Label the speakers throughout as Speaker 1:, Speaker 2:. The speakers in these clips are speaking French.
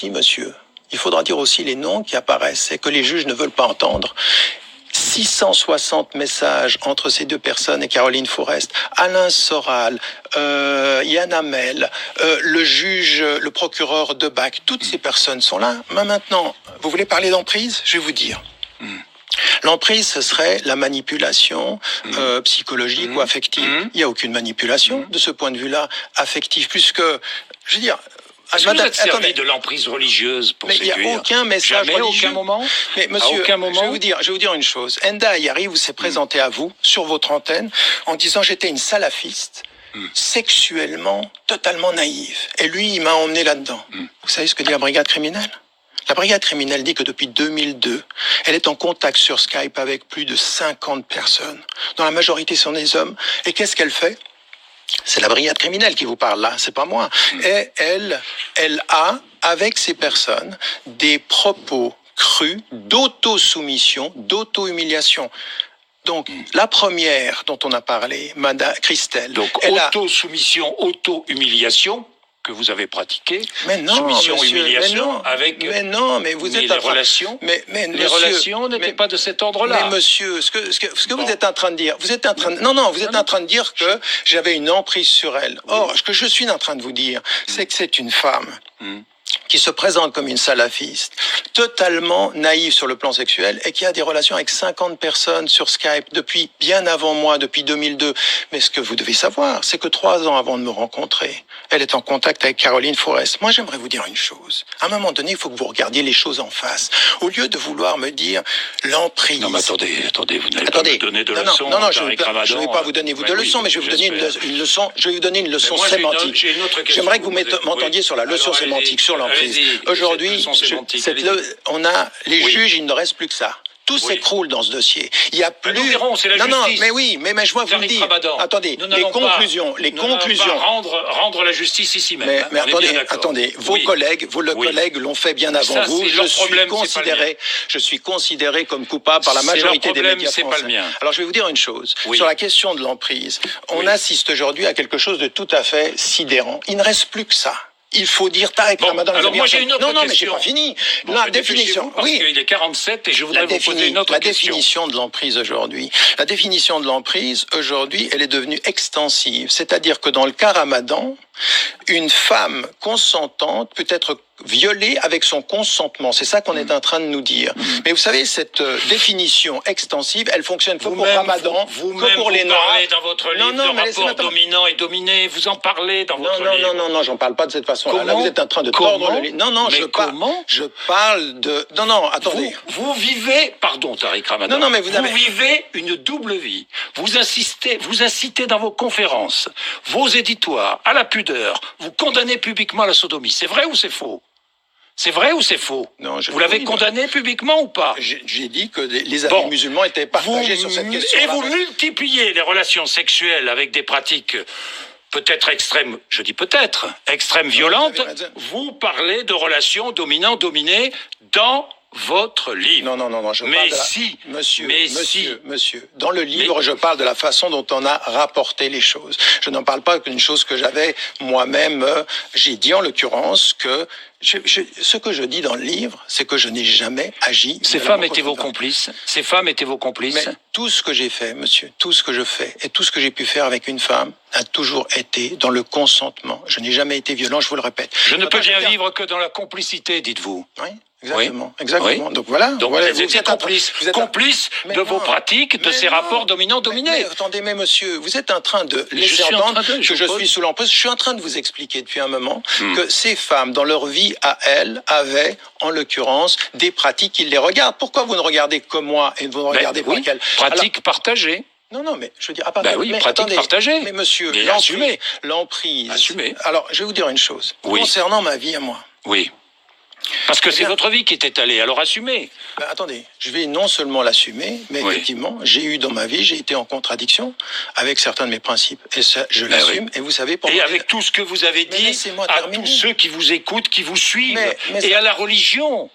Speaker 1: monsieur, il faudra dire aussi les noms qui apparaissent et que les juges ne veulent pas entendre. 660 messages entre ces deux personnes et Caroline Forest, Alain Soral, Yann Hamel, le juge, le procureur Debac, toutes ces personnes sont là. Mais maintenant, vous voulez parler d'emprise ? Je vais vous dire. L'emprise, ce serait la manipulation psychologique ou affective. Il n'y a aucune manipulation de ce point de vue-là, affective, puisque, je veux dire...
Speaker 2: Est-ce que vous êtes servi de l'emprise religieuse pour séduire ?
Speaker 1: Mais il n'y a aucun message
Speaker 2: Jamais,
Speaker 1: religieux.
Speaker 2: aucun moment.
Speaker 1: Mais monsieur,
Speaker 2: à aucun moment.
Speaker 1: je vais vous dire une chose. Enda Ayari vous s'est présenté à vous, sur votre antenne, en disant j'étais une salafiste, sexuellement, totalement naïve. Et lui, il m'a emmené là-dedans. Vous savez ce que dit la brigade criminelle ? La brigade criminelle dit que depuis 2002, elle est en contact sur Skype avec plus de 50 personnes, dont la majorité sont des hommes. Et qu'est-ce qu'elle fait ? C'est la brigade criminelle qui vous parle là, c'est pas moi. Et elle a, avec ces personnes, des propos crus d'auto-soumission, d'auto-humiliation. Donc, la première dont on a parlé, Madame Christelle...
Speaker 2: Donc, auto-soumission, auto-humiliation que vous avez pratiqué.
Speaker 1: Mais non,
Speaker 2: soumission,
Speaker 1: monsieur,
Speaker 2: humiliation, avec...
Speaker 1: Mais non, mais vous êtes...
Speaker 2: les relations les relations n'étaient pas de cet ordre-là.
Speaker 1: Mais monsieur, ce que vous êtes en train de dire... Vous êtes en train de dire que j'avais une emprise sur elle. Or, ce que je suis en train de vous dire, c'est que c'est une femme... qui se présente comme une salafiste, totalement naïve sur le plan sexuel et qui a des relations avec 50 personnes sur Skype depuis bien avant moi, depuis 2002. Mais ce que vous devez savoir, c'est que 3 ans avant de me rencontrer, elle est en contact avec Caroline Forest. Moi, j'aimerais vous dire une chose. À un moment donné, il faut que vous regardiez les choses en face. Au lieu de vouloir me dire l'emprise...
Speaker 2: Non, mais attendez, vous n'allez pas me donner de leçons.
Speaker 1: Non, je ne vais pas vous donner de leçons, mais je vais vous donner une leçon. Je vais vous donner une leçon sémantique. J'aimerais que vous m'entendiez sur la leçon sémantique, sur l'emprise. Aujourd'hui, on a les juges, il ne reste plus que ça. Tout s'écroule dans ce dossier. Il y a plus.
Speaker 2: Nous verrons, c'est la justice.
Speaker 1: Non, mais je vois vous le dire. Attendez, les conclusions.
Speaker 2: Rendre la justice ici même.
Speaker 1: Mais attendez, vos collègues l'ont fait bien avant vous. Je suis considéré comme coupable par la majorité des médias français.
Speaker 2: C'est pas le mien.
Speaker 1: Alors je vais vous dire une chose. Sur la question de l'emprise, on assiste aujourd'hui à quelque chose de tout à fait sidérant. Il ne reste plus que ça. Il faut dire Tariq Ramadan.
Speaker 2: Alors moi j'ai une autre question.
Speaker 1: Non, mais j'ai pas fini. La définition.
Speaker 2: Parce qu'il est 47 et je voudrais vous poser une autre question.
Speaker 1: La définition de l'emprise aujourd'hui. La définition de l'emprise aujourd'hui, elle est devenue extensive. C'est-à-dire que dans le cas Ramadan, une femme consentante peut être violée avec son consentement. C'est ça qu'on est en train de nous dire. Mais vous savez, cette définition extensive, elle fonctionne que pour Ramadan, que pour les Noirs.
Speaker 2: Vous parlez dans votre livre de rapport dominant et dominé. Vous en parlez dans votre livre.
Speaker 1: Non, j'en parle pas de cette façon-là. Là, vous êtes en train de tordre le livre. Non, je parle de... Non, attendez.
Speaker 2: Vous vivez, pardon Tariq Ramadan,
Speaker 1: non, mais vous
Speaker 2: vivez une double vie. Vous incitez dans vos conférences, vos éditoires, à la pudeur. Vous condamnez publiquement la sodomie. C'est vrai ou c'est faux ? C'est vrai ou c'est faux ?
Speaker 1: Non,
Speaker 2: vous l'avez condamné publiquement ou pas ?
Speaker 1: J'ai dit que les amis musulmans étaient partagés sur cette question.
Speaker 2: Et vous multipliez les relations sexuelles avec des pratiques peut-être extrêmes, je dis peut-être, extrêmes violentes. Vous parlez de relations dominant-dominé dans votre livre.
Speaker 1: Non, je parle de Monsieur, dans le livre, je parle de la façon dont on a rapporté les choses. Je n'en parle pas d'une chose que j'avais moi-même. J'ai dit en l'occurrence que ce que je dis dans le livre, c'est que je n'ai jamais agi.
Speaker 2: Ces femmes étaient vos complices. Ces femmes étaient vos complices.
Speaker 1: Mais tout ce que j'ai fait, monsieur, tout ce que je fais et tout ce que j'ai pu faire avec une femme a toujours été dans le consentement. Je n'ai jamais été violent, je vous le répète.
Speaker 2: Je ne peux bien vivre que dans la complicité, dites-vous.
Speaker 1: Oui. Exactement. Oui. Donc
Speaker 2: vous êtes complice de vos pratiques, de ces rapports dominants-dominés.
Speaker 1: Mais attendez, monsieur, vous êtes en train de laisser entendre que je suis sous l'emprise. Je suis en train de vous expliquer depuis un moment que ces femmes, dans leur vie à elles, avaient, en l'occurrence, des pratiques qui les regardent. Pourquoi vous ne regardez que moi et vous ne regardez pas qu'elles ?
Speaker 2: Pratiques partagées.
Speaker 1: Non, mais je veux dire, à partir
Speaker 2: pratique partagée.
Speaker 1: Mais monsieur, l'emprise.
Speaker 2: Assumez.
Speaker 1: Alors, je vais vous dire une chose. Concernant ma vie à moi.
Speaker 2: Oui. Parce que c'est votre vie qui est étalée, alors assumez.
Speaker 1: Attendez, je vais non seulement l'assumer, mais effectivement, j'ai été en contradiction avec certains de mes principes. Et ça, je l'assume, et vous savez pourquoi.
Speaker 2: Et avec tout ce que vous avez dit à tous ceux qui vous écoutent, qui vous suivent, et à la religion.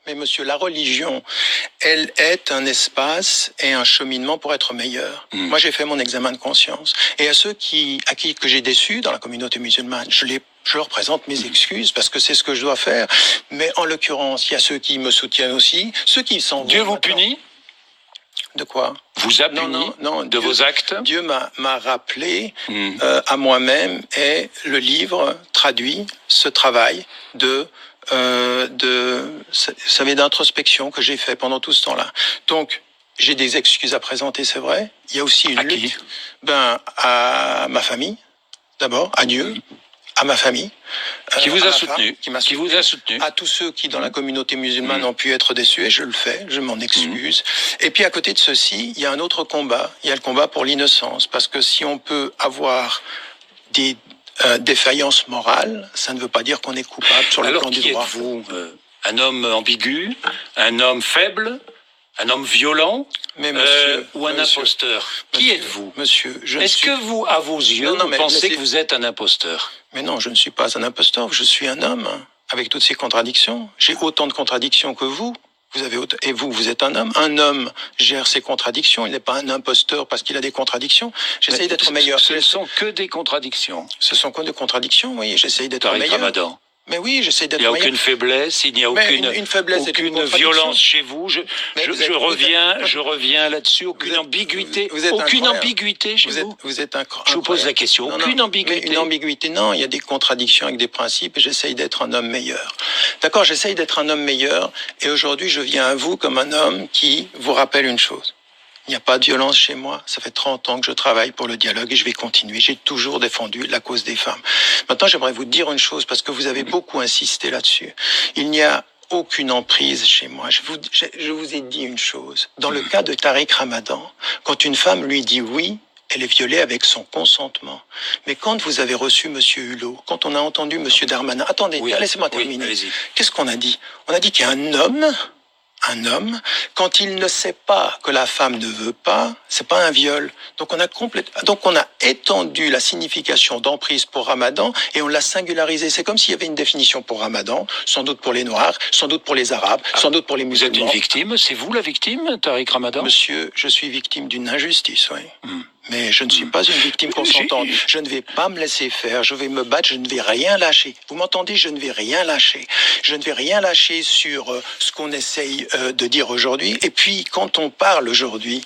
Speaker 1: Monsieur, la religion, elle est un espace et un cheminement pour être meilleur. Moi, j'ai fait mon examen de conscience. Et à ceux que j'ai déçus dans la communauté musulmane, je l'ai Je leur présente mes excuses parce que c'est ce que je dois faire. Mais en l'occurrence, il y a ceux qui me soutiennent aussi, ceux qui s'en vont.
Speaker 2: Dieu vous punit?
Speaker 1: De quoi?
Speaker 2: Vous a puni de vos actes?
Speaker 1: Dieu m'a rappelé à moi-même, et le livre traduit ce travail d'introspection que j'ai fait pendant tout ce temps-là. Donc, j'ai des excuses à présenter, c'est vrai. Il y a aussi une lutte.
Speaker 2: Qui?
Speaker 1: À ma famille, d'abord, à Dieu, à ma famille.
Speaker 2: Qui vous a soutenu.
Speaker 1: Qui vous a soutenu. À tous ceux qui, dans la communauté musulmane, ont pu être déçus, et je le fais, je m'en excuse. Et puis, à côté de ceci, il y a un autre combat. Il y a le combat pour l'innocence. Parce que si on peut avoir des défaillances morales, ça ne veut pas dire qu'on est coupable sur le plan du droit.
Speaker 2: Alors, qui êtes-vous? Un homme ambigu? Un homme faible? Un homme violent?
Speaker 1: Mais monsieur,
Speaker 2: ou un imposteur? Qui êtes-vous?
Speaker 1: Monsieur,
Speaker 2: est-ce que vous, à vos yeux, vous pensez que vous êtes un imposteur?
Speaker 1: Mais non, je ne suis pas un imposteur, je suis un homme, avec toutes ces contradictions. J'ai autant de contradictions que vous. Et vous êtes un homme. Un homme gère ses contradictions. Il n'est pas un imposteur parce qu'il a des contradictions. J'essaye d'être meilleur.
Speaker 2: Ce ne sont que des contradictions.
Speaker 1: Ce sont que des contradictions, oui. J'essaye d'être
Speaker 2: Tariq
Speaker 1: meilleur.
Speaker 2: Ramadan.
Speaker 1: Mais oui, j'essaie d'être.
Speaker 2: Il n'y a aucune faiblesse, il n'y a aucune violence chez vous. Je reviens là-dessus. Aucune ambiguïté. Aucune ambiguïté chez vous.
Speaker 1: Vous êtes
Speaker 2: Je vous pose la question. Aucune ambiguïté.
Speaker 1: Une ambiguïté, non. Il y a des contradictions avec des principes, et j'essaye d'être un homme meilleur. D'accord, j'essaye d'être un homme meilleur. Et aujourd'hui, je viens à vous comme un homme qui vous rappelle une chose. Il n'y a pas de violence chez moi. Ça fait 30 ans que je travaille pour le dialogue, et je vais continuer. J'ai toujours défendu la cause des femmes. Maintenant, j'aimerais vous dire une chose, parce que vous avez beaucoup insisté là-dessus. Il n'y a aucune emprise chez moi. Je vous ai dit une chose. Dans le cas de Tariq Ramadan, quand une femme lui dit oui, elle est violée avec son consentement. Mais quand vous avez reçu Monsieur Hulot, quand on a entendu Monsieur Darmanin... Attendez, laissez-moi terminer. Qu'est-ce qu'on a dit? On a dit qu'il y a un homme, quand il ne sait pas que la femme ne veut pas, c'est pas un viol. Donc on a étendu la signification d'emprise pour Ramadan, et on l'a singularisé. C'est comme s'il y avait une définition pour Ramadan, sans doute pour les Noirs, sans doute pour les Arabes, sans doute pour les musulmans.
Speaker 2: Vous êtes une victime? C'est vous la victime, Tariq Ramadan?
Speaker 1: Monsieur, je suis victime d'une injustice, oui. Mais je ne suis pas une victime consentante. Je ne vais pas me laisser faire. Je vais me battre. Je ne vais rien lâcher. Vous m'entendez? Je ne vais rien lâcher. Je ne vais rien lâcher sur ce qu'on essaye de dire aujourd'hui. Et puis, quand on parle aujourd'hui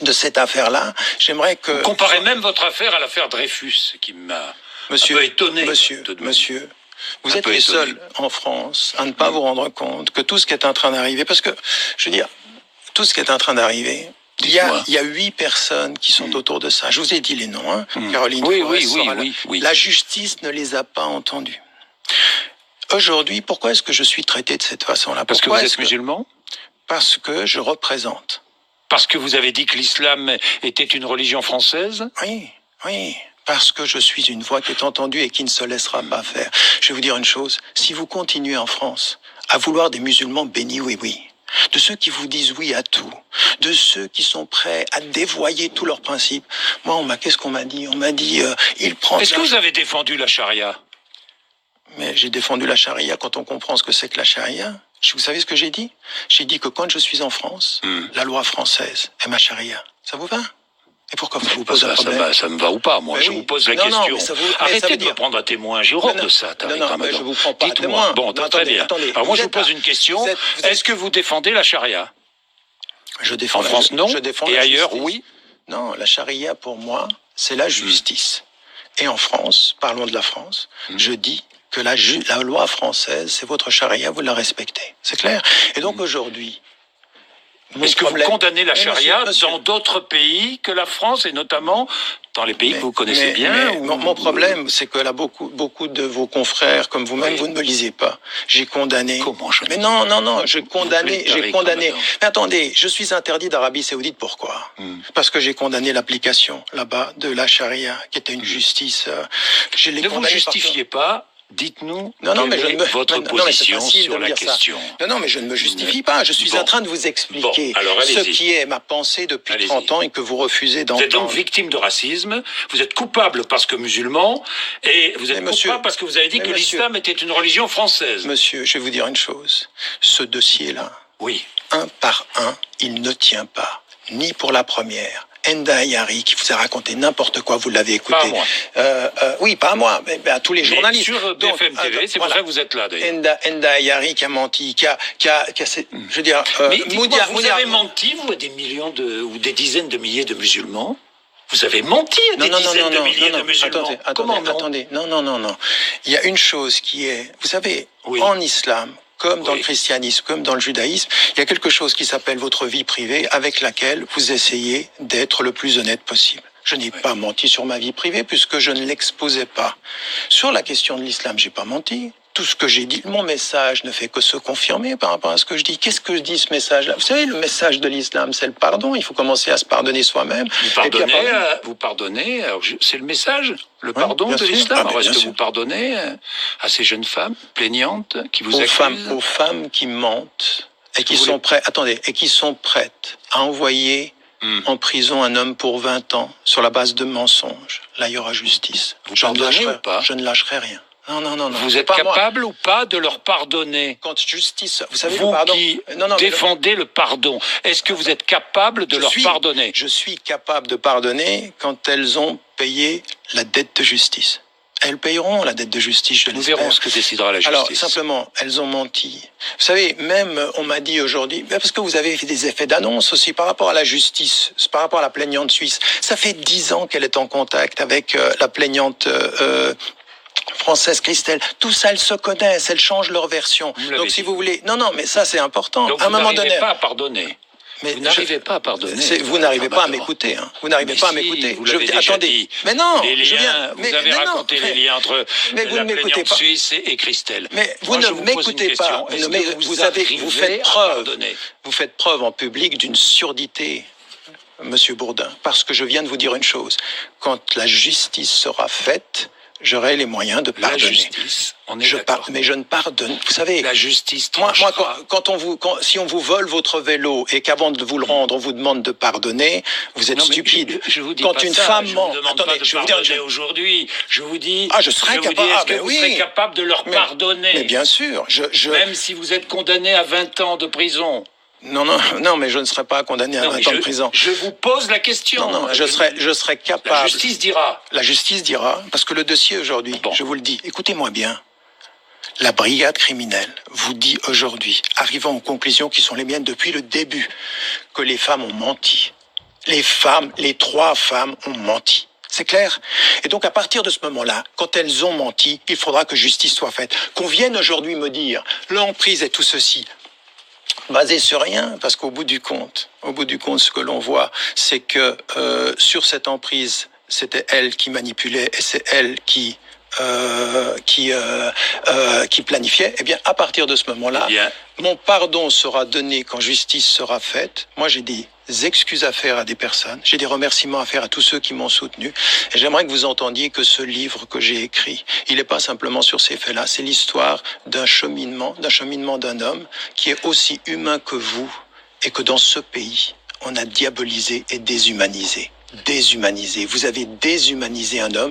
Speaker 1: de cette affaire-là, j'aimerais que...
Speaker 2: Vous comparez même votre affaire à l'affaire Dreyfus, qui m'a un peu étonné.
Speaker 1: Monsieur, vous êtes les seuls en France à ne pas vous rendre compte que tout ce qui est en train d'arriver... Parce que, je veux dire, tout ce qui est en train d'arriver... Il y a 8 personnes qui sont autour de ça. Je vous ai dit les noms, hein. Caroline
Speaker 2: Oui.
Speaker 1: La justice ne les a pas entendus. Aujourd'hui, pourquoi est-ce que je suis traité de cette façon-là?
Speaker 2: Parce que vous êtes musulman?
Speaker 1: Parce que je représente.
Speaker 2: Parce que vous avez dit que l'islam était une religion française?
Speaker 1: Oui. Parce que je suis une voix qui est entendue et qui ne se laissera pas faire. Je vais vous dire une chose. Si vous continuez en France à vouloir des musulmans bénis, oui, de ceux qui vous disent oui à tout, de ceux qui sont prêts à dévoyer tous leurs principes. Moi, qu'est-ce qu'on m'a dit? On m'a dit, il prend...
Speaker 2: Est-ce que vous avez défendu la charia?
Speaker 1: Mais j'ai défendu la charia quand on comprend ce que c'est que la charia. Vous savez ce que j'ai dit? J'ai dit que quand je suis en France, la loi française est ma charia. Ça vous va? Et pourquoi vous posez un problème?
Speaker 2: Ça me va ou pas, moi. Je vous pose la question. Arrêtez de me prendre à témoin. J'ai horreur de ça, Tariq Ramadan.
Speaker 1: Je vous prends pas à témoin.
Speaker 2: Bon, très bien. Alors moi, je vous pose une question. Est-ce que vous défendez la charia?
Speaker 1: Je défends
Speaker 2: en France, non. Et ailleurs, oui.
Speaker 1: Non, la charia, pour moi, c'est la justice. Et en France, parlons de la France, je dis que la loi française, c'est votre charia, vous la respectez. C'est clair? Et donc aujourd'hui...
Speaker 2: Est-ce que vous condamnez la charia dans d'autres pays que la France, et notamment dans les pays que vous connaissez bien?
Speaker 1: Mon problème, c'est que là, beaucoup de vos confrères, comme vous-même, vous ne me lisez pas. J'ai condamné...
Speaker 2: Comment
Speaker 1: Mais non, j'ai condamné... Mais attendez, je suis interdit d'Arabie Saoudite, pourquoi? Parce que j'ai condamné l'application, là-bas, de la charia, qui était une justice...
Speaker 2: Ne vous justifiez pas. Dites-nous votre position sur la question.
Speaker 1: Non, mais je ne me justifie pas. Je suis en train de vous expliquer ce qui est ma pensée depuis 30 ans et que vous refusez d'entendre.
Speaker 2: Vous êtes donc victime de racisme, vous êtes coupable parce que musulman, et vous êtes coupable parce que vous avez dit que l'islam était une religion française.
Speaker 1: Monsieur, je vais vous dire une chose. Ce dossier-là,
Speaker 2: oui,
Speaker 1: un par un, il ne tient pas. Ni pour la première, Enda Ayari qui vous a raconté n'importe quoi, vous l'avez écouté.
Speaker 2: Pas à moi.
Speaker 1: Oui, pas à moi, mais à tous les journalistes.
Speaker 2: Sur BFM TV, c'est pour ça que vous êtes là d'ailleurs.
Speaker 1: Enda Ayari qui a menti, je veux dire,
Speaker 2: mais vous avez menti, vous, à des millions ou des dizaines de milliers de musulmans. Vous avez menti à des dizaines de milliers de musulmans.
Speaker 1: Attendez. Non. Il y a une chose qui est, vous savez, en islam, comme dans le christianisme, comme dans le judaïsme, il y a quelque chose qui s'appelle votre vie privée avec laquelle vous essayez d'être le plus honnête possible. Je n'ai pas menti sur ma vie privée puisque je ne l'exposais pas. Sur la question de l'islam, j'ai pas menti. Tout ce que j'ai dit, mon message ne fait que se confirmer par rapport à ce que je dis. Qu'est-ce que je dis, ce message-là? Vous savez, le message de l'islam, c'est le pardon. Il faut commencer à se pardonner soi-même.
Speaker 2: Vous pardonnez, c'est le message, le pardon de l'islam. Alors, est-ce que vous pardonnez à ces jeunes femmes plaignantes qui vous accusent?
Speaker 1: Aux femmes qui mentent et qui sont prêtes, et qui sont prêtes à envoyer en prison un homme pour 20 ans sur la base de mensonges. Là, il y aura justice.
Speaker 2: Vous pardonnez ou pas?
Speaker 1: Je ne lâcherai rien. Non.
Speaker 2: Vous êtes capable ou pas de leur pardonner?
Speaker 1: Quand justice, vous savez,
Speaker 2: vous
Speaker 1: le pardon.
Speaker 2: Qui défendez le pardon, est-ce que vous êtes capable de leur pardonner?
Speaker 1: Je suis capable de pardonner quand elles ont payé la dette de justice. Elles payeront la dette de justice, je l'espère.
Speaker 2: Nous verrons ce que décidera la justice.
Speaker 1: Alors, simplement, elles ont menti. Vous savez, même, on m'a dit aujourd'hui, parce que vous avez fait des effets d'annonce aussi par rapport à la justice, par rapport à la plaignante suisse. Ça fait 10 ans qu'elle est en contact avec la plaignante française Christelle. Tout ça, elles se connaissent, elles changent leur version. Donc, si vous voulez... Non, mais ça, c'est important.
Speaker 2: Donc,
Speaker 1: à un moment donné...
Speaker 2: Vous n'arrivez pas à pardonner.
Speaker 1: Mais
Speaker 2: vous n'arrivez pas à pardonner.
Speaker 1: Vous n'arrivez pas à m'écouter. Vous n'arrivez pas à m'écouter.
Speaker 2: Vous l'avez déjà dit.
Speaker 1: Mais non,
Speaker 2: vous avez raconté les liens entre la plaignante suisse et Christelle.
Speaker 1: Mais vous ne m'écoutez pas. Vous faites preuve en public d'une surdité, Monsieur Bourdin, parce que je viens de vous dire une chose. Quand la justice sera faite, j'aurai les moyens de pardonner.
Speaker 2: La justice, on est d'accord.
Speaker 1: Mais je ne pardonne. Vous savez,
Speaker 2: la justice tranchera.
Speaker 1: Moi, si on vous vole votre vélo et qu'avant de vous le rendre, on vous demande de pardonner, vous êtes stupide.
Speaker 2: Je vous dis
Speaker 1: quand
Speaker 2: pas
Speaker 1: une
Speaker 2: ça,
Speaker 1: femme
Speaker 2: ment,
Speaker 1: attendez,
Speaker 2: je vous dis aujourd'hui. Je vous dis.
Speaker 1: Je serais capable.
Speaker 2: Est-ce que vous serez capable de leur pardonner?
Speaker 1: Mais bien sûr.
Speaker 2: Même si vous êtes condamné à 20 ans de prison.
Speaker 1: Non, mais je ne serai pas condamné à 20 ans de prison.
Speaker 2: Je vous pose la question.
Speaker 1: Non, je serai capable.
Speaker 2: La justice dira.
Speaker 1: La justice dira, parce que le dossier aujourd'hui, je vous le dis, écoutez-moi bien, la brigade criminelle vous dit aujourd'hui, arrivant aux conclusions qui sont les miennes depuis le début, que les femmes ont menti. Les 3 femmes ont menti. C'est clair? Et donc, à partir de ce moment-là, quand elles ont menti, il faudra que justice soit faite. Qu'on vienne aujourd'hui me dire, l'emprise et tout ceci, basé sur rien, parce qu'au bout du compte, ce que l'on voit, c'est que sur cette emprise, c'était elle qui manipulait et c'est elle qui planifiait. Eh bien, à partir de ce moment-là, mon pardon sera donné quand justice sera faite. Moi, j'ai des excuses à faire à des personnes. J'ai des remerciements à faire à tous ceux qui m'ont soutenu. Et j'aimerais que vous entendiez que ce livre que j'ai écrit, il n'est pas simplement sur ces faits-là. C'est l'histoire d'un cheminement d'un homme qui est aussi humain que vous et que dans ce pays, on a diabolisé et déshumanisé. Vous avez déshumanisé un homme.